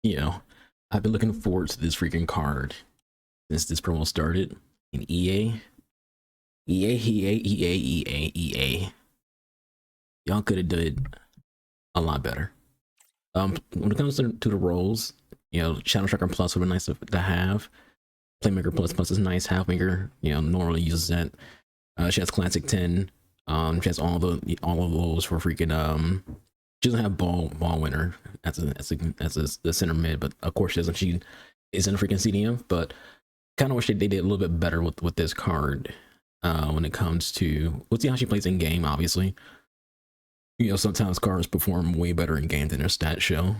You know, I've been looking forward to this freaking card since this promo started. In EA. Y'all could have did a lot better. When it comes to the roles, you know, Shadow Tracker Plus would be nice to have. Playmaker Plus is nice. Halfmaker, you know, normally uses that. She has Classic 10. She has all of those for freaking she doesn't have ball winner as the center mid, but of course she doesn't. She is in a freaking CDM, but kind of wish they did a little bit better with this card when it comes to, we'll see how she plays in game. Obviously, you know, sometimes cards perform way better in game than their stats show.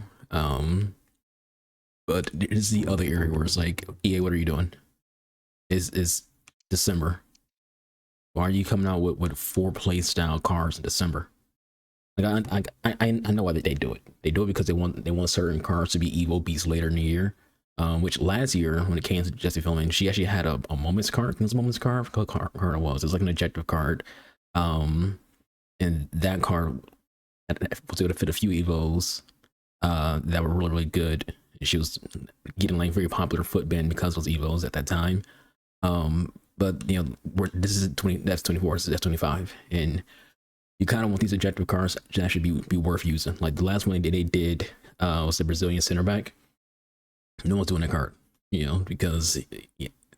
But there's the other area where it's like, EA, what are you doing? Is December? Why are you coming out with 4 play style cards in December? Like I know why they do it. They do it because they want certain cards to be Evo beasts later in the year. Which last year when it came to Jessie Fleming, she actually had a moments card. It was a moments card. What card it was? It was like an objective card. And that card was able to fit a few Evos that were really good. She was getting like very popular footband because of those Evos at that time. But you know, this is 20. That's 24. So that's 25, and you kind of want these objective cards to actually be worth using. Like the last one they did was the Brazilian center back. No one's doing that card, you know, because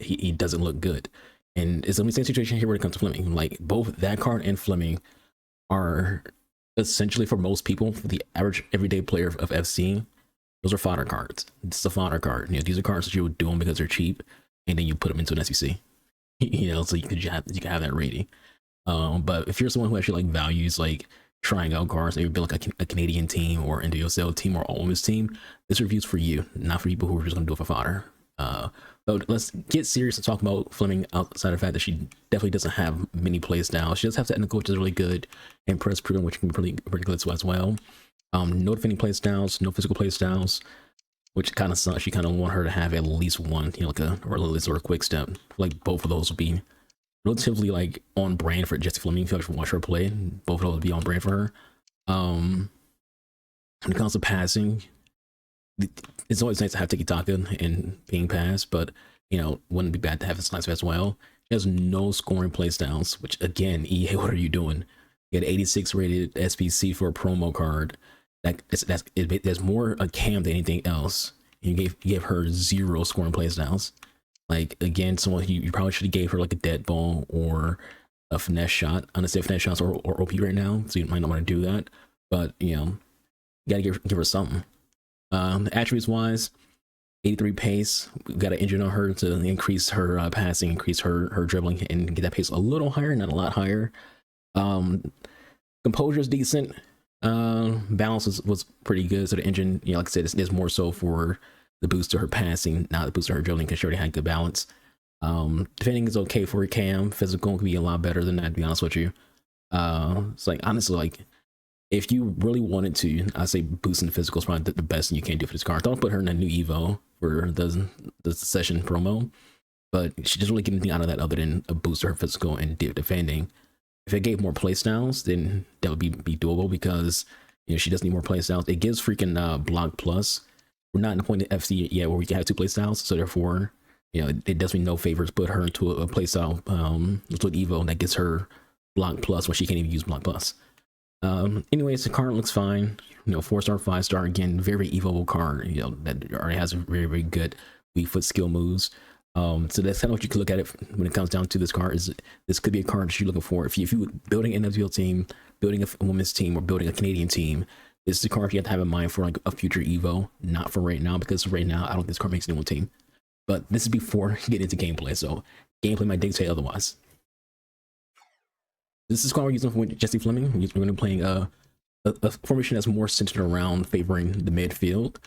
he doesn't look good. And it's the same situation here when it comes to Fleming. Like both that card and Fleming are essentially, for most people, for the average everyday player of FC, those are fodder cards. It's a fodder card. You know, these are cards that you would do them because they're cheap, and then you put them into an SBC. You know, so you can have that rating. But if you're someone who actually like values like trying out cards, maybe build like a Canadian team or NWSL team or all-women's team, this review's for you, not for people who are just gonna do it for fodder. But let's get serious and talk about Fleming outside of the fact that she definitely doesn't have many play styles. She does have technical, which is really good, and press proven, which can be pretty good as well. No defending play styles, no physical play styles, which kind of sucks. You kind of want her to have at least one, you know, like a release or a quick step. Like both of those would be relatively like on brand for Jessie Fleming. If you actually watch her play, both of those would be on brand for her. When it comes to passing, it's always nice to have Tiki Taka and being passed, but you know, wouldn't be bad to have a slice as well. She has no scoring playstyles, which again, EA, what are you doing? You had 86 rated SPC for a promo card. There's more a cam than anything else. You gave her 0 scoring playstyles. Like again, someone you probably should have gave her like a dead ball or a finesse shot. Honestly, finesse shots are OP right now, so you might not want to do that. But you know, you gotta give her something. Attributes wise, 83 pace. We got an engine on her to increase her passing, increase her dribbling, and get that pace a little higher, not a lot higher. Composure is decent. Balance was pretty good. So the engine, you know, like I said, is more so for the boost to her passing, not the boost to her dribbling, because she already had good balance. Defending is okay for her cam. Physical could be a lot better than that, to be honest with you. It's like honestly, like if you really wanted to, I say boosting the physical is probably the best thing you can do for this card. Don't put her in that new Evo for the session promo, but she doesn't really get anything out of that other than a boost to her physical and defending. If it gave more playstyles, then that would be doable, because you know she does need more playstyles. It gives freaking block plus. We're not in the point of FC yet where we can have 2 playstyles, so therefore, you know, it does me no favors put her into a playstyle to an Evo that gets her block plus when she can't even use block plus. Anyways, the card looks fine. You know, 4-star, 5-star, again, very evolvable card. You know, that already has very good weak foot skill moves. So that's kind of what you could look at it when it comes down to this card. Is this could be a card that you're looking for if you building an NWL team, building a women's team, or building a Canadian team. This is a card you have to have in mind for like a future Evo, not for right now, because right now I don't think this card makes anyone team. But this is before you get into gameplay, so gameplay might dictate otherwise. This is card we're using for Jessie Fleming. We're going to be playing a formation that's more centered around favoring the midfield.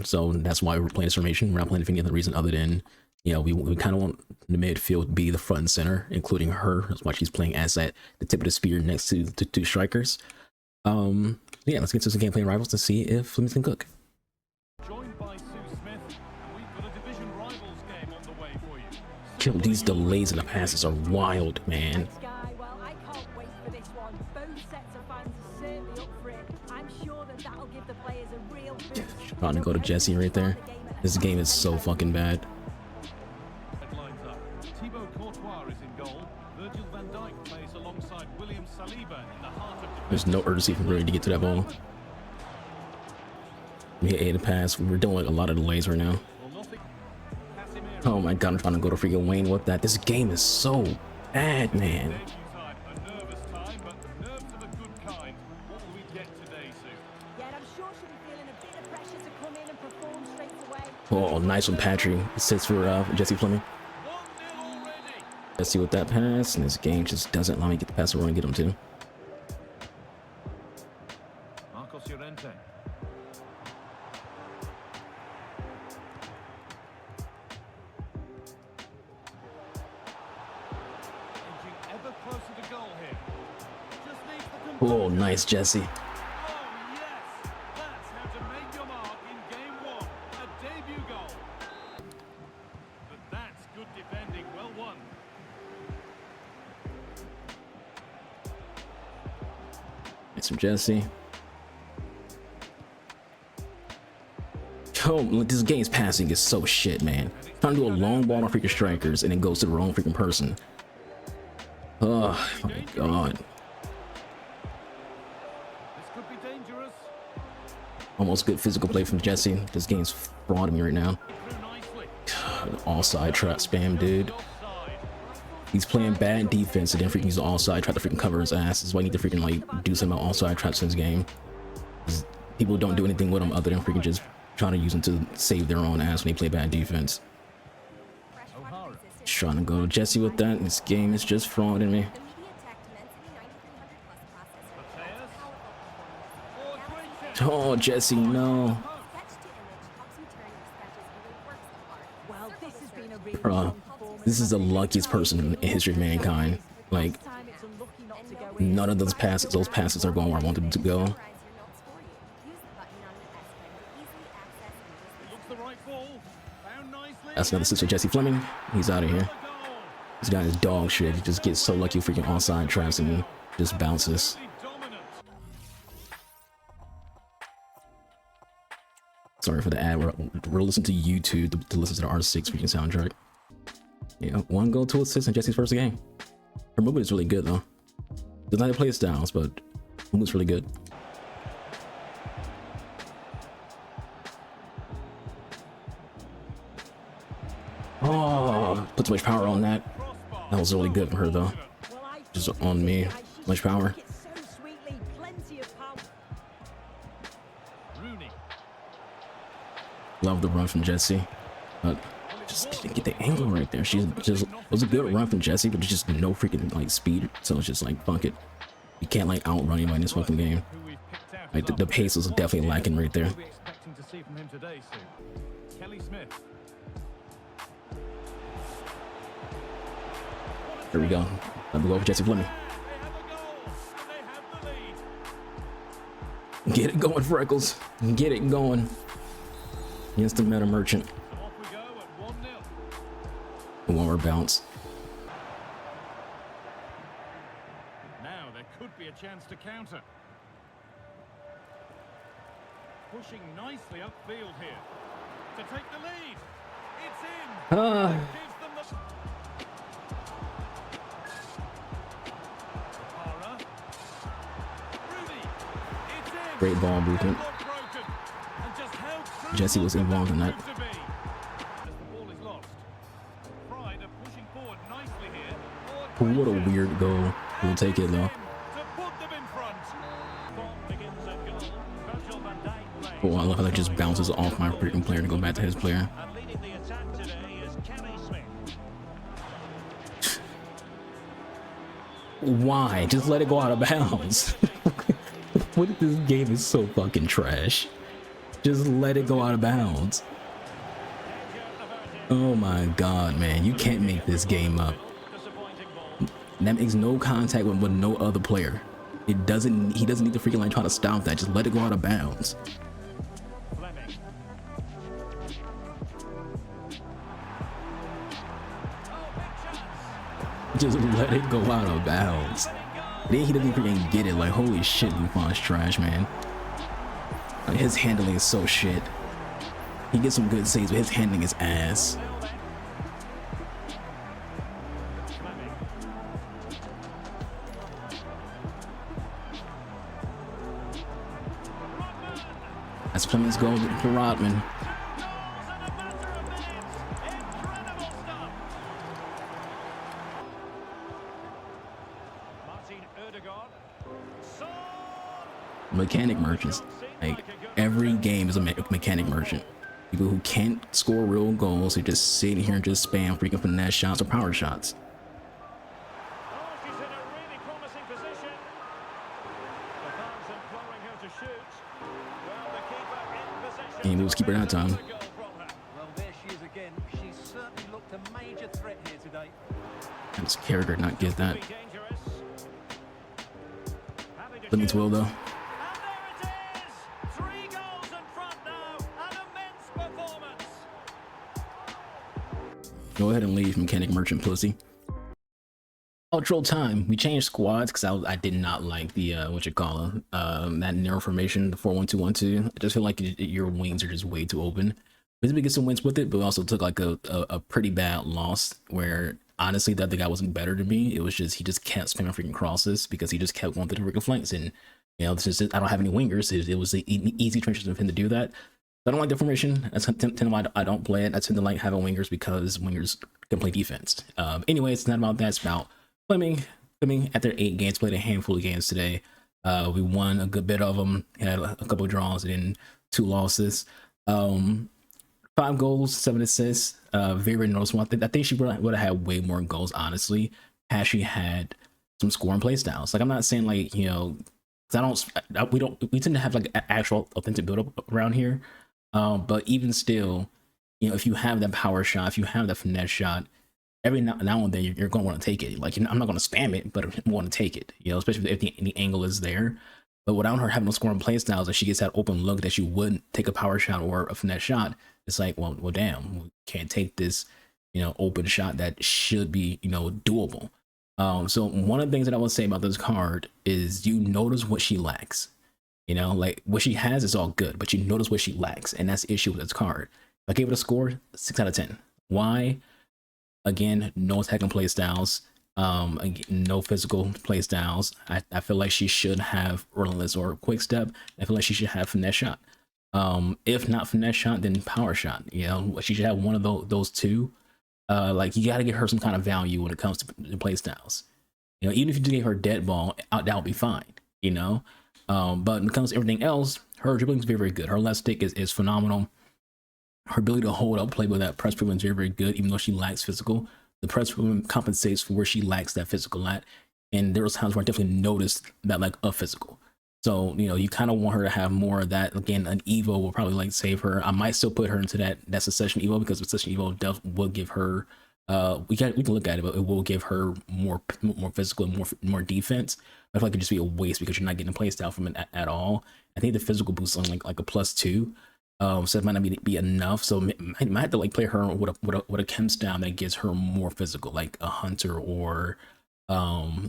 So that's why we're playing this formation. We're not playing for any other reason other than, you know, we kind of want the midfield to be the front and center, including her, as much she's playing as at the tip of the spear next to 2 strikers. Yeah, let's get to some gameplay and rivals to see if Fleming can cook. Joined by Sue Smith, and we've got a division rivals game on the way for you. Kill, these delays in the passes are wild, man. Well, I can't wait for this one. Both sets of fans are certainly up for it. I'm sure that that'll give the players a real boost. Trying to go to Jessie right there. This game is so fucking bad. Lines up. Thibaut Courtois is in goal. Virgil van Dijk plays alongside William Saliba in the heart of There's no urgency for really to get to that ball. We hit A to pass. We're doing like a lot of delays right now. Oh my god, I'm trying to go to freaking Wayne with that. This game is so bad, man. A nervous time, but nerves of a good kind. What will we get today, Sue? Yeah, and I'm sure she'll be feeling a bit of pressure to come in and perform straight away. Oh, nice one, Patrick. It sits for Jessie Fleming. 1-0 already. Let's see what that pass. And this game just doesn't allow me to get the pass around and get him to. Marcos Llorente. Edging ever closer to goal here. Just needs the Oh, nice, Jessie. Oh, yes! That's how to make your mark in game one. A debut goal. But that's good defending. Well won. Nice from Jessie. Oh, look, this game's passing is so shit, man. Trying to do a long ball on freaking strikers and it goes to the wrong freaking person. Oh my god. This could be dangerous. Almost good physical play from Jessie. This game's frauding me right now. Through nicely. God, all side trap spam, dude. Offside. He's playing bad defense and then freaking use the all side, try to freaking cover his ass. This is why I need to freaking like do some all side traps in this game. 'Cause people don't do anything with him other than freaking just trying to use them to save their own ass when they play bad defense. O'Hara. Just trying to go to Jessie with that. This game is just frauding me. Oh, Jessie, no. Well, this has been a really Bruh, strong performance. this is the luckiest person in the history of mankind. Like, This time it's unlucky not to go in. none of those passes are going where I wanted them to go. Looks the right ball. Found nicely. That's another assist for Jessie Fleming. He's out of here. Goal. This guy is dog shit. He just gets so lucky freaking onside traps and just bounces. Dominant. Sorry for the ad. We're listening to YouTube to listen to the R6 freaking soundtrack. Yeah, 1 goal, 2 assists in Jessie's first game. Her movement is really good though. Doesn't have play styles, but movement's really good. Oh, put too much power on that. That was really good for her though. Well, I Just think on me. I should Much power. take it so sweetly. Plenty of power. Rooney. Love the run from Jessie. But just didn't get the angle right there. She's just, it was a good run from Jessie, but there's just no freaking like speed. So it's just like, fuck it. You can't like outrun anybody in this fucking game. Who we've picked out Like the pace was definitely lacking right there. What are we expecting to see from him today, Sue? Kelly Smith. Here we go. Let me go for Jessie Fleming. They have a goal, and they have the lead. Get it going, Freckles. Get it going. Against the Meta Merchant. So off we go at 1-0. One more bounce. Now there could be a chance to counter. Pushing nicely upfield here. To take the lead. It's in. Gives them the... O'Hara. Rooney. It's in. Great ball movement. Look broken. And just how crucial Jessie was could involved in that. prove to be? As the ball is lost. Pride are pushing forward nicely here. Oh, What a weird goal. We'll take it though. to put them in front. Ball begins at goal. Virgil van Dijk Oh, I love how that just bounces off my freaking player to go back to his player. and leading the attack today is Kelly Smith. Why? Just let it go out of bounds. What if this game is so fucking trash? Just let it go out of bounds. Oh my god, man. You can't make this game up. Disappointing ball. That makes no contact with no other player. He doesn't need to freaking like try to stop that. Just let it go out of bounds. Fleming. Just let it go out of bounds. Then he doesn't freaking get it. Like, holy shit, Lupin's trash, man. Like, his handling is so shit. He gets some good saves, but his handling is ass. Fleming. That's Fleming's goal for Rodman. Mechanic merchants. Like, every game is a mechanic merchant. People who can't score real goals, who just sit here and just spam freaking finesse shots or power shots. And he moves keeper that time. Well, there she is again. She's certainly looked a major threat here today. And his character not get that. Fleming's will though. Go ahead and leave, mechanic merchant pussy. Outro time. We changed squads because I did not like the that narrow formation, the 4-1-2-1-2. I just feel like your wings are just way too open. We get some wins with it, but we also took like a pretty bad loss where honestly the other guy wasn't better than me. It was just he just kept spamming freaking crosses because he just kept going through the freaking flanks, and you know, this is, I don't have any wingers. It was an easy transition for him to do that. I don't like the formation. I tend to why I don't play it. I tend to like having wingers because wingers can play defense. Anyway, it's not about that. It's about Fleming after 8 games, played a handful of games today. We won a good bit of them. Had a couple of draws and then 2 losses. 5 goals, 7 assists. Very, very noticeable. I think she would have had way more goals, honestly, had she had some scoring play styles. Like, I'm not saying like, you know, because we tend to have like an actual authentic build up around here. But even still, you know, if you have that power shot, if you have that finesse shot, every now and then you're going to want to take it. Like, I'm not going to spam it, but I want to take it, you know, especially if the angle is there. But without her having no scoring play styles, and she gets that open look that she wouldn't take a power shot or a finesse shot, it's like, well, damn, we can't take this, you know, open shot that should be, you know, doable. So one of the things that I would say about this card is you notice what she lacks. You know, like what she has is all good, but you notice what she lacks, and that's the issue with this card. I gave it a score 6 out of 10. Why? Again, no attacking play styles, no physical play styles. I feel like she should have relentless or quick step. I feel like she should have finesse shot. If not finesse shot, then power shot. You know, she should have one of those two. Like, you got to give her some kind of value when it comes to play styles. You know, even if you gave her dead ball, that would be fine. You know. But when it comes to everything else, her dribbling is very, very good. Her left stick is phenomenal. Her ability to hold up play with that press movement is very, very good, even though she lacks physical. The press movement compensates for where she lacks that physical at. And there was times where I definitely noticed that, like, a physical. So, you know, you kind of want her to have more of that. Again, an Evo will probably like save her. I might still put her into that Succession Evo, because Succession Evo will give her we can look at it, but it will give her more physical and more defense. I feel like it'd just be a waste because you're not getting a play style from it at all. I think the physical boost on like a +2, so it might not be enough. So I might have to like play her with a chem style that gives her more physical, like a hunter or a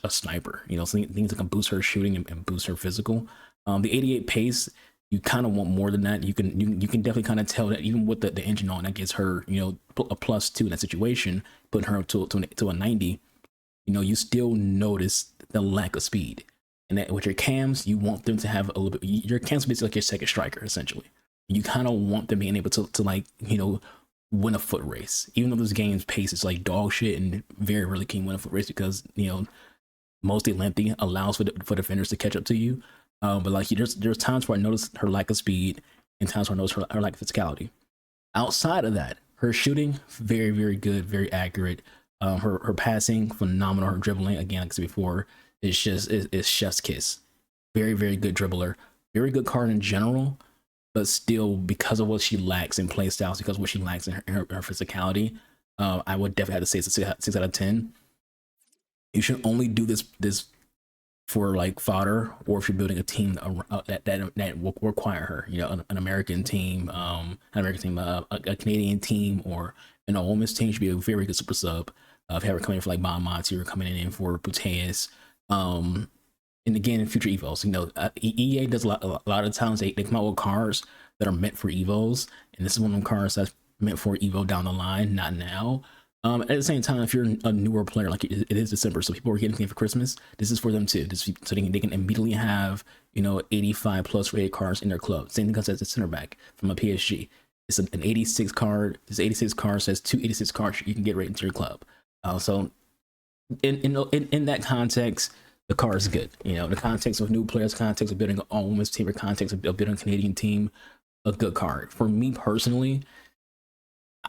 sniper. You know, things that can boost her shooting and boost her physical. The 88 pace, you kind of want more than that. You can definitely kind of tell that even with the engine on, that gives her, you know, a +2 in that situation, putting her up to a 90. You know, you still notice the lack of speed, and that with your cams, you want them to have a little bit. Your cams basically like your second striker, essentially. You kind of want them being able to like, you know, win a foot race, even though this game's pace is like dog shit and very rarely can win a foot race because, you know, mostly lengthy allows for defenders to catch up to you. But like, there's times where I notice her lack of speed and times where I notice her lack of physicality. Outside of that, her shooting, very, very good, very accurate. Her passing, phenomenal. Her dribbling, again, like I said before, it's chef's kiss. Very, very good dribbler. Very good card in general, but still, because of what she lacks in play styles, because of what she lacks in her physicality, I would definitely have to say it's a 6 out of 10. You should only do this for like fodder, or if you're building a team that will require her, you know, an American team, a Canadian team, or an Ole Miss team should be a very good super sub. If you have her coming in for like Bonmati or coming in for Puteas, and again, in future evos, you know, EA does a lot of times they come out with cards that are meant for evos, and this is one of them cards that's meant for evo down the line, not now. At the same time, if you're a newer player, like it is December, so people are getting things for Christmas, this is for them too. This, so they can immediately have, you know, 85 plus rated cards in their club. Same thing as a center back from a PSG. It's an 86 card. This 86 card says 286 cards you can get right into your club. So in that context, the card is good. You know, the context of new players, context of building an all-women's team, or context of building a Canadian team, a good card. For me personally,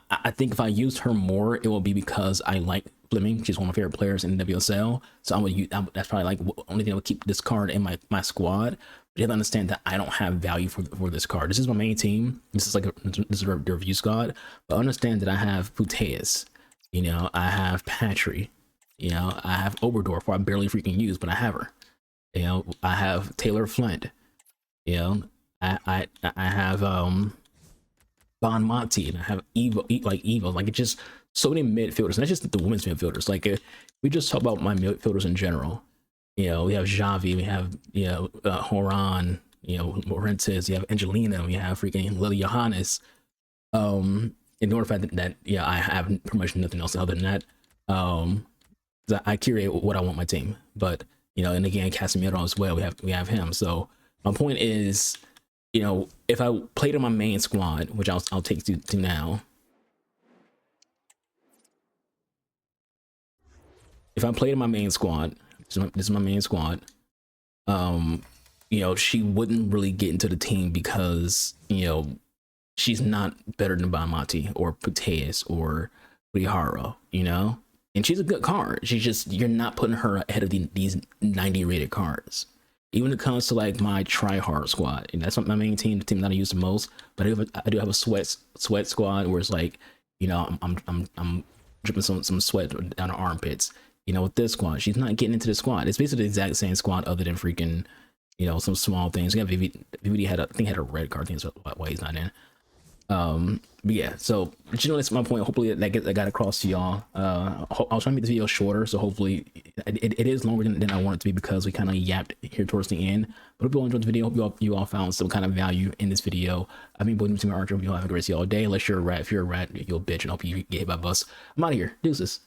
I think if I used her more, it will be because I like Fleming. She's one of my favorite players in WSL. So that's probably like the only thing I would keep this card in my squad. But you have to understand that I don't have value for this card. This is my main team. This is the review squad. But understand that I have Puteas. You know, I have Patry. You know, I have Oberdorf, who I barely freaking use, but I have her. You know, I have Taylor Flint. You know, I have Bon Monty, and I have Evo. Like, it's just so many midfielders, and that's just the women's midfielders. Like, we just talk about my midfielders in general. You know, we have Xavi, we have, you know, Horan, you know, Morentes, you have Angelina, we have freaking Lily Johannes. Ignore the fact that yeah, I have pretty much nothing else other than that. I curate what I want my team, but you know, and again, Casemiro as well. We have him. So my point is, you know, if I played in my main squad, which I'll take to now. If I played in my main squad, this is my main squad. You know, she wouldn't really get into the team because, you know, she's not better than Bamati or Puteas or Rihara, you know? And she's a good card. She's just, you're not putting her ahead of these 90 rated cards. Even when it comes to like my try-hard squad, and that's not my main team, the team that I use the most. But I do have a sweat squad where it's like, you know, I'm dripping some sweat down the armpits. You know, with this squad, she's not getting into the squad. It's basically the exact same squad, other than freaking, you know, some small things. We have VVD had had a red card. I think that's why he's not in. But yeah, so you know, that's my point. Hopefully that got across to y'all. I was trying to make this video shorter, so hopefully it is longer than I want it to be, because we kind of yapped here towards the end. But hope you all enjoyed the video. Hope you all found some kind of value in this video. I've been AnubisArchangel. Hope you all have a great day all day. Unless you're a rat. If you're a rat, you'll bitch, and hope you get hit by a bus. I'm out of here. Deuces.